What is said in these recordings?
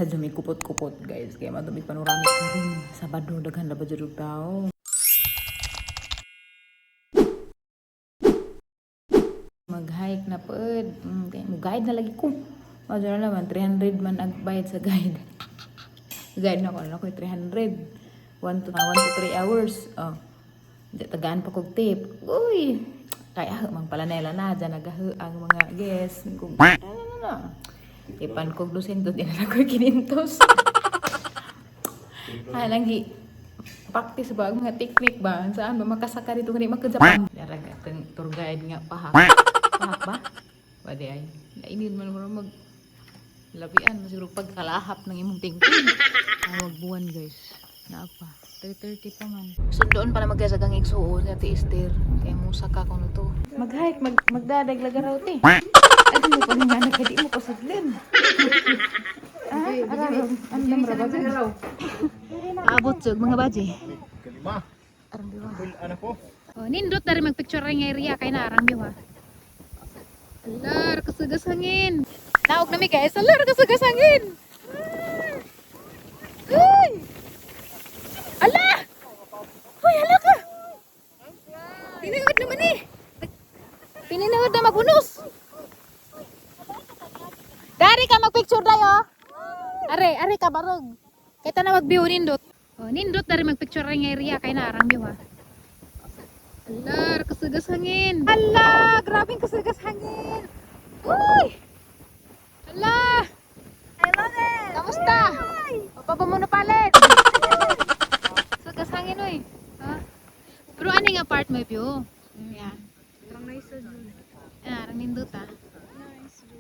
Sa may kupot-kupot guys, kaya madumi panoramic karon. Sabado daghan na ba jud og tao. Mag-hike na pod. Guide na lagi ko. Madara naman 300 man ang bayad sa guide. Guide na ko na ko 300. 1 to 3 hours. Oh. Tagaan pa kog tip. Uy. Kaya mang pala nila na dyan nagahu ang mga guests. Kung ano. Ipan kog 200 din na ko 500. Ay lagi practice ba mga technique ba saan ba makasaka dito kani magka-Japan. Darag atong tour guide nga pahak. Pahak ba? Pwede ay. Nainin man mo mag labian masiguro pagkalahap ng imong tingting. Awag buwan guys. Naa pa. 3:30 pa man. Sundoon pa na magkasagang igsuon sa Tiister. Kaya musa ka kuno to. Mag-hike, magdadag lagaraw ti. Ay mo pa nga nakadi mo pasudlin. Araw. Andam ra ba? Abot jud mga baji. Kalima. Arang biwa. Anak ko. Oh, nindot dari magpicture ring area kay na arang biwa. Alar, kasugas hangin. Naog na mi guys. Alar, kasugas hangin. Hoy! Ala! Hoy, hala ka! Pinawad naman eh. Pininawad na magunos. Dari ka magpicture dayo. Are ka barog. Kita na mag-view nindot. Oh, nindot dari magpicture ring area kay na arang view ha. Alar, kasugas hangin. Ala, grabing kasugas hangin. Uy! Ala! Ay, mother! Kamusta? O pa ba mo napalit? Sugas hangin oy. Ha? Pero ano nga part mo view? Yeah. Arang nindot ha.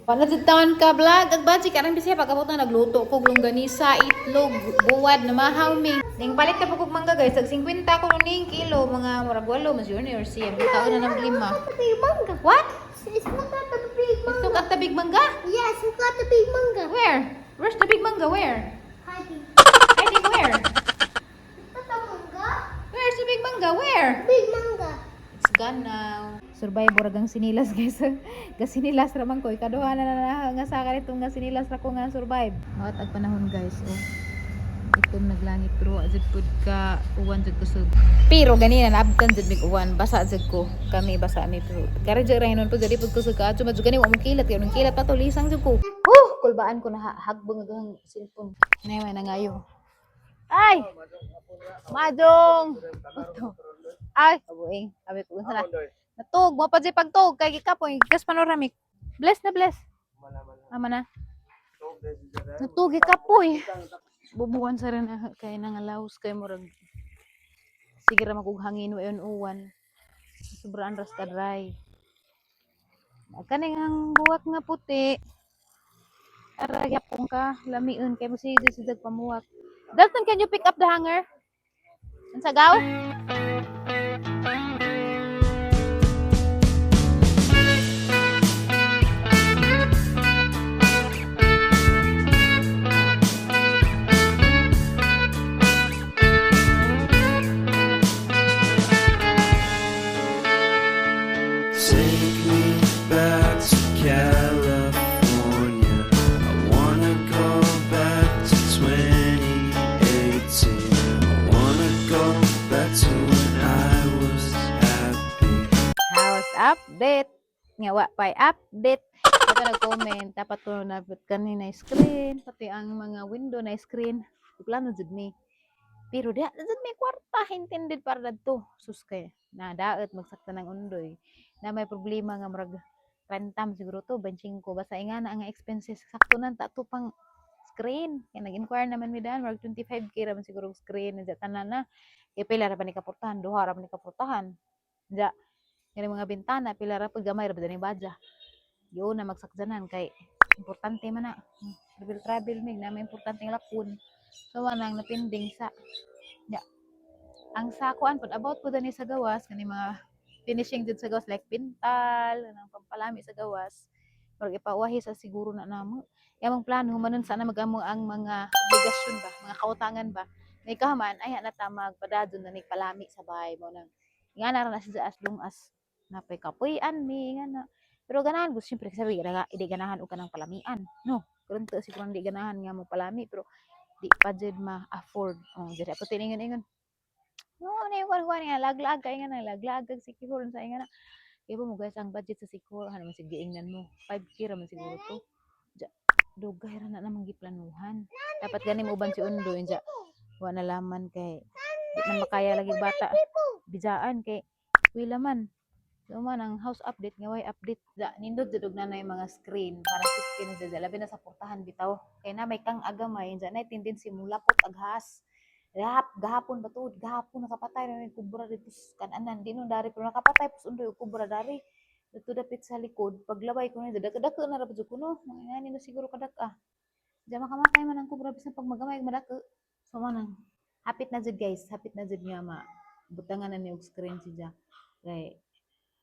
Panatid taon ka vlog, agbadji karang bisaya pagkabot na nagluto ko longganisa, itlog, buwad na mahaw mi. Ning palit na pagkog mangga guys, tag 50 ko ning kilo, mga murag 8 mas yun or siya. Taon na ng 5. Big manga. What? It's not the big manga. Ito ka ta big mangga? Yes, it's not the big manga. Where? Where's the big mangga? Where? Hiding. Hiding where? It's not the manga. Where's the big mangga? Where? Big manga. It's gone now. Survivor agang sinilas guys. Gasinilas ramang ko ikaduha na nga sa kanitong nga sinilas ra ko nga survive. At ag panahon guys. Oh. Itom naglangit pero ajud pud ka uwan jud kusog. Pero ganina naabtan jud mig uwan, basa jud ko. Kami basa mi pero kare jud ra hinon pud jadi pud kusog ka. Adto gani wa mo kilat yun kilat pa to lisang jud ko. Kulbaan ko na hagbang ang cellphone. Nay may nangayo. Ay! Madong. Ay, abuing. Abi ko unsa na. Natug, mo pa di pagtug kay gikapoy gas panoramic. Bless na bless. Ama na. Natug gikapoy. Bubuan sa rin kay nangalaos kay murag. Sige ra magug hangin wayon uwan. Sobrang rasta dry. Kaning ang buwak nga puti. Ara yapon ka lamiun kay mo sige pamuwak. Dalton, can you pick up the hanger? Unsa gaw? Take me back to California. I wanna go back to 2018. I wanna go back to when I was happy. House update. Nga wa pay update. Ito nag-comment. Dapat to nabot kanina screen. Pati ang mga window na screen. Plano jud mi. Pero da jud may kwarta intended para dadto. Sus kay na daot magsakta ng undoy. Na may problema nga murag rentam siguro to benching ko basta nga na ang expenses sakto nan ta to pang screen. Kaya nag-inquire naman mi dan murag 25k ra man siguro screen ja tanan na. Kay pila ra pa ni kaportahan, duha ra pa ni kaportahan. Ja kani mga bintana pila ra pud gamay ra ba ni badya. Yo na magsakdanan kay importante man na. Travel mig na may importante nga lapon. So nang napinding sa ya. Ang sakuan pud about pud ani sa gawas kani mga finishing jud sa gawas like pintal, nang pampalami sa gawas. Murag ipawahi sa siguro na namo. Yamong plano humanon sana magamo ang mga obligasyon ba, mga kautangan ba. May kahaman ay na ta magpadadon na ni palami sa bahay mo nang. Nga na ra siya as long as napay kapuy-an mi nga na. Pero ganahan ko siyempre sabi ide ganahan og kanang palamian. No, kurento siguro hindi ganahan nga mo palami pero di pa jud ma-afford. Oh, diri ako tiningon-ingon. No, ano yung kuan nga laglag kay nga na laglag kag sikihor sa nga na. Ibo mo guys ang budget sa sikihor ano man sig giingnan mo. 5K ra man siguro to. Ja, dugay ra na namang giplanuhan. Dapat gani mo uban si Undoy ja. Wa na laman kay di man makaya lagi bata. Bijaan kay wala man. So man ang house update nga way update da nindot jud og nanay mga screen para safety na sa labi na sa portahan bitaw. Kay na may kang agamay ja na tendency mo lapot aghas. Gahapon ba to? Gahapon nakapatay na yung kubra dito kananan. Di nun dari pero nakapatay pus undoy yung kubra dari. Dito dapit sa likod. Paglaway ko na daka-daka na rapid ko no. Mga na siguro kadaka. Diya makamatay man ang kubra bisan pag magamay madaka. So manang hapit na jud guys. Hapit na jud nga ma. Butangan na ni og screen siya. Kay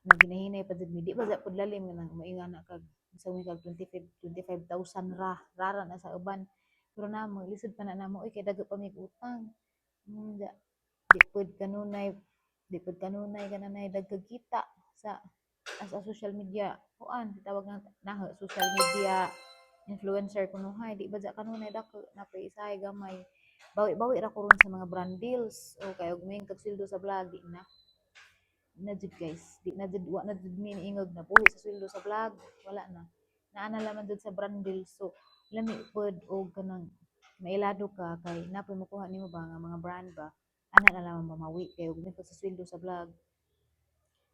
naginahinay pa jud mi. Di ba sa pud lalim nga nang moinga na kag sa kag 25,000 rara na sa uban. Pero namo lisod pa na namo oy kay daga pa mig utang. Da di pud kanunay kananay dagkag kita sa social media. Kuan tawag na social media influencer kuno hay di ba ja kanunay dako napaisay gamay. Bawi-bawi ra ko ron sa mga brand deals o kay og ming kag sweldo sa vlog di na jud guys. Di na jud wa na jud mi ingog na buhi sa sweldo sa vlog. Wala na. Naana laman jud sa brand deals. So lami pod og kanang mailado ka kay napoy makuha nimo ba nga mga brand ba ana na lamang mamawi kay ug sa sweldo sa vlog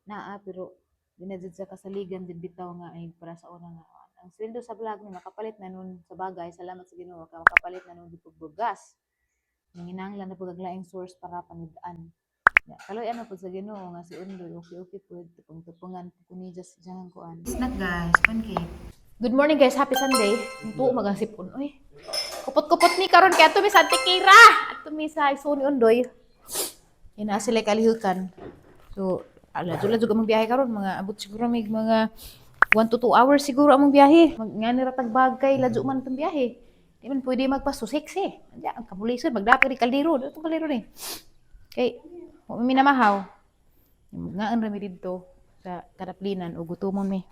naa pero di na jud sa kasaligan jud bitaw nga ay para sa una nga ang sweldo sa vlog ni makapalit na nun sa bagay salamat sa Ginoo ka makapalit na nun dito bugas nanginahanglan na pud laing source para panid-an ya kaloy ano pud sa Ginoo nga si Undoy okay pud tupong-tupungan pud ni just jang kuan snack guys pancake. Good morning guys, happy Sunday. Tuo magasipon. Uy. Kupot-kupot ni karon kay ato mi sa Tikira. Ato mi sa Sony Undoy. Ina sila kalihukan. So, ala jud among biyahe karon mga abot siguro mig mga 1 to 2 hours siguro among biyahe. Ngani ra tag bagay ladyo man tong biyahe. Di man pwede magpasusik si. Anya ang kabulisan magdapi ri kaldero, datong kaldero ni. Kay mo mi namahaw. Ngaan ra mi didto sa kadaplinan o gutomon mi.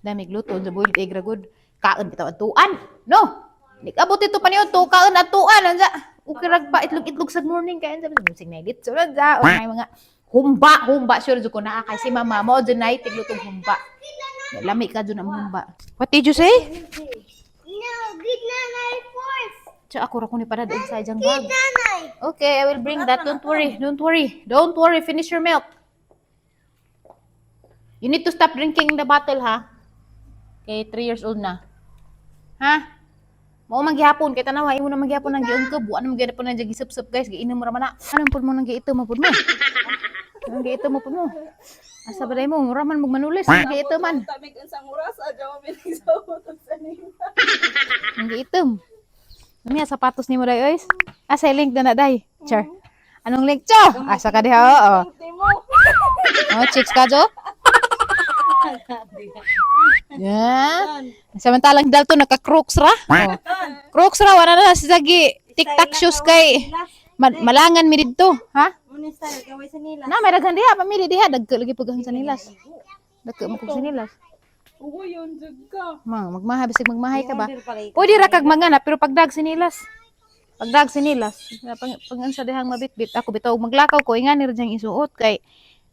Dami gluto sa boiled egg ra gud. Kaon bitaw atuan. No. Dik abot ito paniud to kaon atuan anza. Ukirag pa itlog-itlog sa morning kay anza bisig na edit. So anza o may mga humba sure jud ko naa kay si mama mo jud nay tiglutog humba. Lami ka jud ang humba. What did you say? No, good nanay force. Cha ako ra ko ni padad sa ijang bag. Nanay. Okay, I will bring that. Don't worry. Finish your milk. You need to stop drinking the bottle, ha? Okay, 3 years old na. Ha? Mao man gihapon kay tanawa imo na magyapon nang giungkob, wa na magyapon nang gisup-sup guys, giinom ra man na. Anong pud mo nang giito mo pud mo? Nang giito mo pud mo. Asa ba day mo, mura man magmanulis, nang giito man. Tamig unsang oras adyo mo binig sa utog sa nila. Nang giitom. Ano sapatos nimo day oys? Asa link na day? Char. Anong link cho? Asa ka diha oo. Timo. Oh, chicks ka jo? Yeah. Samantalang dalto naka-Crocs ra. Oh. Crocs ra wala na sa gi TikTok shoes kay malangan mi didto, ha? Muni style kaway sa nila. Na may daghan diha pamili diha dagko lagi pugahan sa nilas. Dagko mo sa nilas. Oo, yun jud ka. Magmahay bisig magmahay ka ba? Pwede ra kag mangana pero pagdag sinilas. Pagdag sinilas. Pangan sa dihang mabitbit ako bitaw maglakaw ko ingani ra diyang isuot kay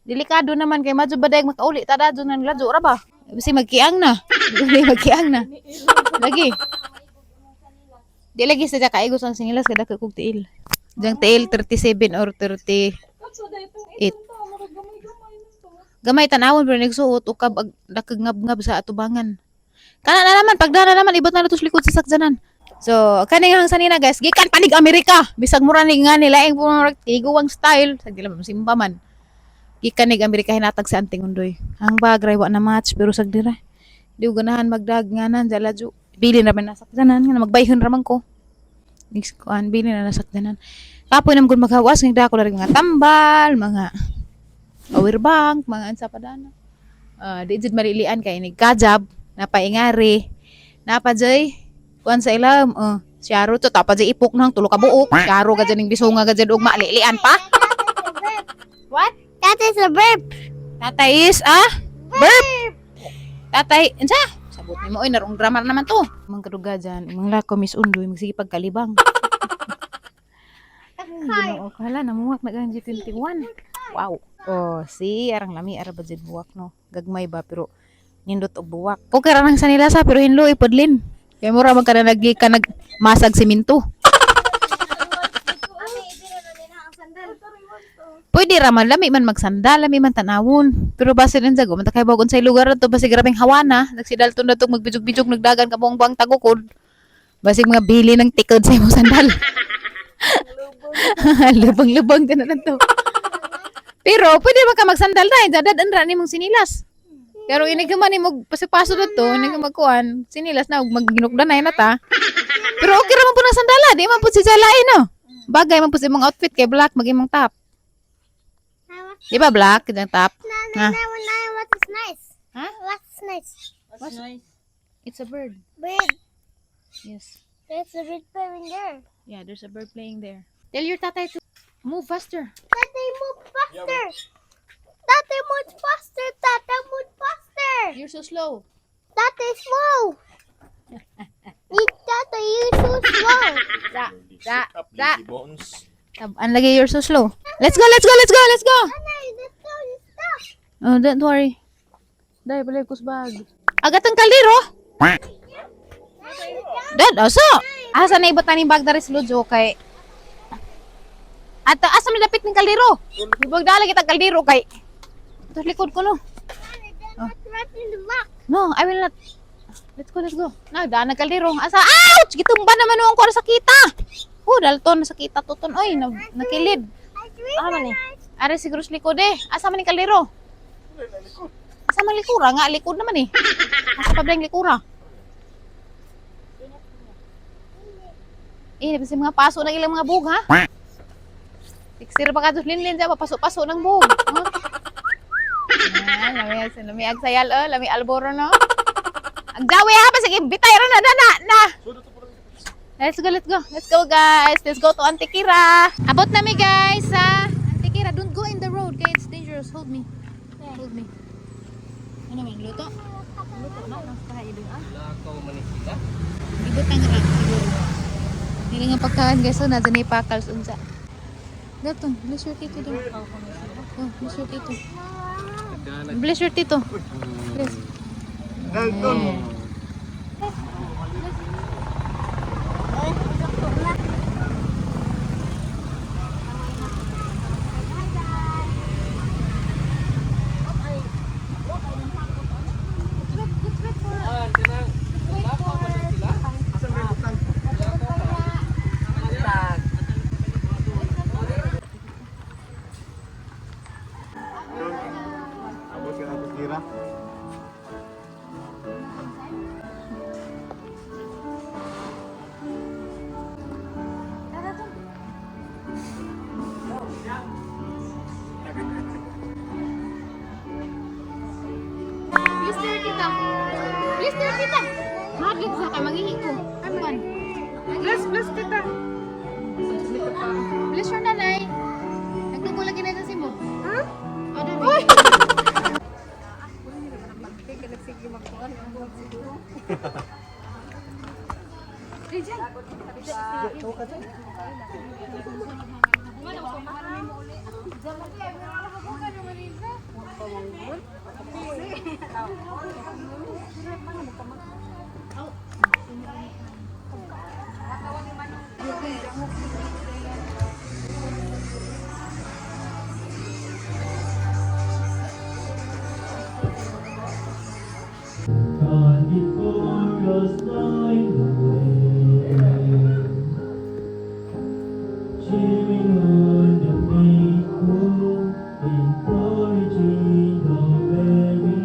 delikado naman kay madyo baday makauli ta dadyo nang ladyo ra ba? Bisi magkiang na. Lagi. Di lagi sa kaigos ang sinilas kada kog tiil. Diyang tiil 37 or 38. Kapso da itong ito gamay-gamay nito. Gamay tanawon pero nagsuot ukab nakagngab-ngab sa atubangan. Kana na naman pagdana naman ibot na natos likod sa sakjanan. So kani nga sanina guys, gikan panig Amerika. Bisag mura ni nga nila ang tiguwang style, sa dila simba man. Gikan nig Amerika hinatag sa Anting Undoy. Ang bagray wa na match pero sagdira. Di ko ganahan magdag nganan sa ladyo. Bili na man nasakdanan nga magbayhon raman ko. Next kuan bili na nasakdanan. Kapoy nam gud maghawas ng dako rin mga tambal, mga power bank, mga ansa padana. Di jud marilian kay ni kajab napaingari. Napa jay kuan sa ilam. Syaro to tapa jay ipok nang tulo ka buok. Syaro ka ning bisunga ka jud og malilian pa. What? That is a burp. Tatay is burp. Tatay, unsa? Sabot ni mo, oy, narong drama naman to. Mga kaduga dyan, mga lako, Miss Undoy, magsige pagkalibang. Ay, ginoo, kala, namuwak na ganyan G21. Wow. Oh, si, arang lami, ara ba dyan buwak, no? Gagmay ba, pero nindot og buwak. Okay ra nang sa nila sa, pero hinlo, ipodlin. Kaya mura man ka na nagmasag siminto. Pwede raman, lami man magsandal, lami man tanawon. Pero base rin sa go, matakay bagon sa lugar to, base grabing hawana, nagsidalton na itong magbijog-bijog, nagdagan ka buang tagukod. Base mga bili ng tikod sa imong sandal. Lubang-lubang din na to. Pero, pwede man ka magsandal na, dadadan ra ni mong sinilas. Pero inigaman ni mo pasipaso dito, magkuan, sinilas na, magginukdan na ta. Pero okay raman po ng sandala, di man po si Jalay, no? Bagay man po sa imong outfit, kay black, mag-imong top. Di ba black, yung top? Ha? What is nice? Huh? What's nice? What's nice? It's a bird. Bird. Yes. There's a bird flying there. Yeah, there's a bird playing there. Tell your tatay to move faster. Tata, move faster. Tata, move faster. Tata, move faster. You're so slow. Tata, slow. Tata, you're so slow. Da. Ang lagi, you're so slow. Let's go. Nanay, let's go. Stop. Oh, don't worry. Dahil balik ko sa bag. Agat ang kaliro. Dad, oso. Asa na ibotan yung bag na rin Lujo kay... At asa may dapit ng kaliro. Ibag dala kita kaliro kay... Ito likod ko no. Not right in the back. No, I will not. Let's go. Nagdaan ng kaliro. Asa? Ouch! Gitumba naman nung ko sa kita. Dalton, sa kita tuton. Oy, nakilid. Ano ni? Are siguro sa likod eh. Asa man yung kaliro? Asa man likura? Nga, likod naman eh. Asa pa ba yung likura? Kasi mga paso ng ilang mga bug, ha? Tiksir pa ka doon, linlin dyan, papaso-paso ng bug. Lami agsayal, lami alboro, no? Agdawi, ha? Sige, bitay rin na. Let's go, guys. Let's go to Antikira. Abot nami, guys, sa Antikira. Don't go in the road, okay? It's dangerous. Hold me. Ano man, luto? Luto na, nasa kahayo doon, ah? Ibot ang rak, siguro. Hindi nga pagkaan, guys. So, nasa ni Pakals unsa. Gatong, bless your tito doon. Oh, bless your tito. Bless your tito. Bless. Please, tita. Mahaglit sa kay manghihi ko. Ano man? Bless kita. Bless your nanay. Nagdugo lagi na sa simo. Ha? Uy! Gone before us flying away, cheering on the faithful, encouraging the weary.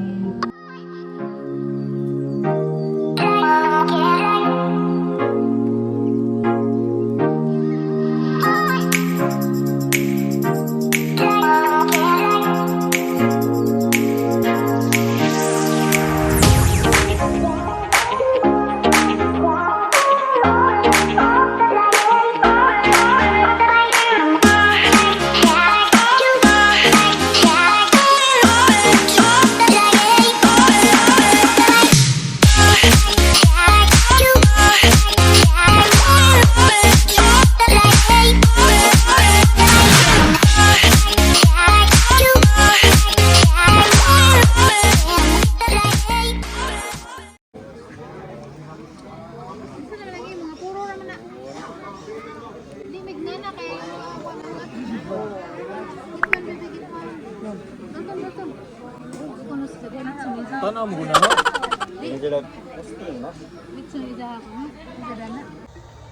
Tanaw mo na no.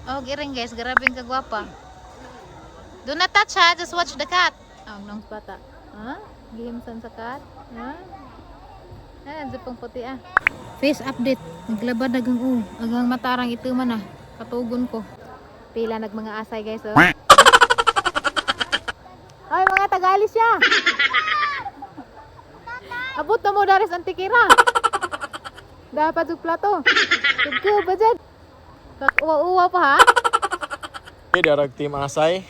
Oh, giring guys, grabing kagwapa. Do not touch ha, just watch the cat. Oh, nang bata. Ha? Gihimsan sa cat? Ha? Ah, pang puti ah. Face update. Naglabad agang agang matarang ito man ah. Katugon ko. Pila nag mga asay guys oh. Ay, mga Tagalis siya. Abot na mo daris ang tikira. Dapat yung plato. Tugko ba dyan? Kak-uwa-uwa pa ha? Okay, darag Team Asay.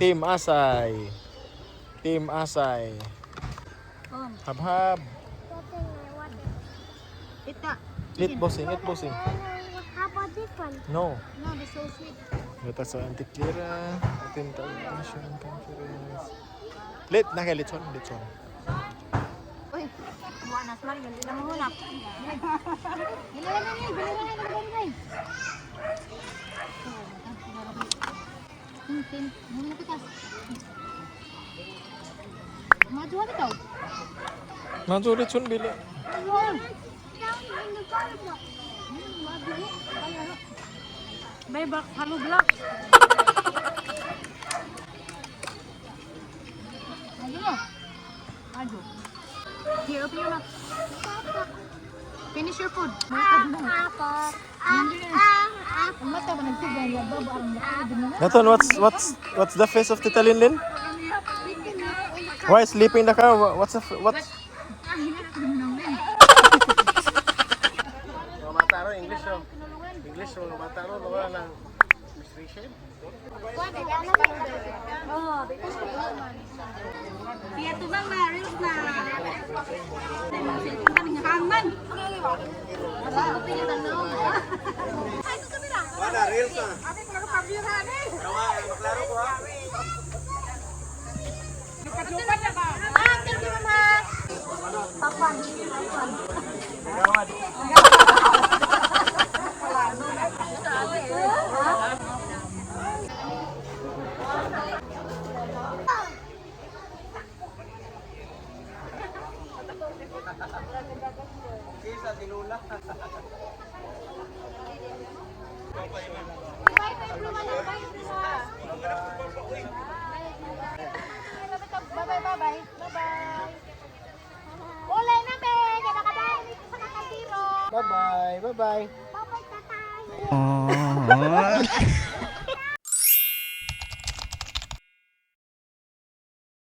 Team Asay. Team Asay. Hab-hab. Ita. Eat bossing, eat bossing. How about this one? No. No, this so sweet. Dito sa Antikira. Atin television conference. Lit, nakalitsyon, litsyon. Uy. Buwanas man, hindi na mahunap. Bilay. Tin, muna pitas. Maju ano daw? Maju litsyon, bili. May bak, halo block. Maju mo. Maju. Here, open your mouth. Finish your food. Ang mata ba nagtugay? Baba ang nakakadun na. Naton, what's the face of Tita Linlin? Why is sleeping in the car? What's Mataro English oh. English oh, mataro wala nang restriction. Kaya tubang na, reels na. Hangman. Wala real ka. Bye-bye. Ulay na, be. Kaya nakadaan dito sa kakatiro. Bye-bye. Bye-bye. Bye-bye, tatay.